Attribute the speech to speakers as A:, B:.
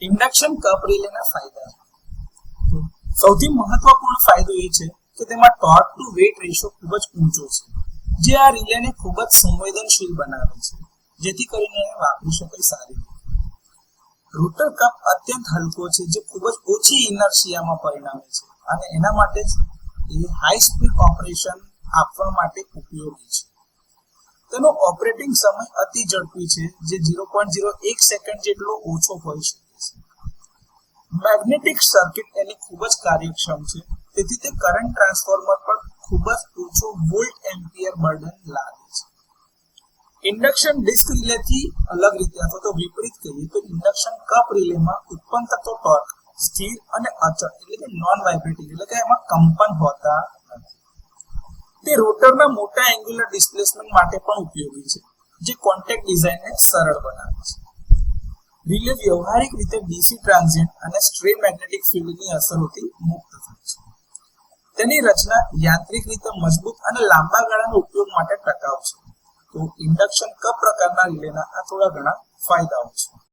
A: Induction cup રિલેના ફાયદા. સૌથી મહત્વપૂર્ણ ફાયદો એ છે કે તેમાં ટોર્ક ટુ વેટ રેશિયો ખૂબ જ ઊંચો છે, જે આ રિલેને ખૂબ જ સંવેદનશીલ બનાવે છે, જેથી કરીને એને વાપરી શકાય સારી રીતે. રોટર કપ અત્યંત હલકો છે, જે ખૂબ જ ઓછી ઇનર્શિયામાં પરિણમે છે અને એના માટે જ એ હાઈ સ્પીડ ઓપરેશન આપવા માટે ઉપયોગી છે. તેનો ઓપરેટિંગ સમય અતિ ઝડપી છે, જે 0.01 સેકન્ડ જેટલો ઓછો હોઈ શકે છે. મેગ્નેટિક સર્કિટ એની ખૂબ જ કાર્યક્ષમ છે, તેથી તે કરંટ ટ્રાન્સફોર્મર પર ખૂબ જ ઓછો વોલ્ટ એમ્પિયર બર્ડન લાગે છે. ઇન્ડક્શન ડિસ્ક રિલેથી અલગ રીતે અથવા તો વિપરીત કહીએ તો ઇન્ડક્શન કપ રિલેમાં ઉત્પન્ન થતો ટોર્ક સ્થિર અને અચળ એટલે કે નોન વાઇબ્રેટિંગ એટલે કે એમાં કંપન હોતા નથી. તે રોટરના મોટા એંગ્યુલર ડિસ્પ્લેસમેન્ટ માટે પણ ઉપયોગી છે, જે કોન્ટેક્ટ ડિઝાઇનને સરળ બનાવે છે. રિલે વ્યવહારિક રીતે ડીસી ટ્રાન્ઝિયન્ટ અને સ્ટ્રે મેગ્નેટિક ફિલ્ડની અસરોથી મુક્ત થાય છે. તેની રચના યાંત્રિક રીતે મજબૂત અને લાંબા ગાળાના ઉપયોગ માટે ટકાઉ છે. તો ઇન્ડક્શન કપ પ્રકારના રિલેના આ થોડા ઘણા ફાયદાઓ છે.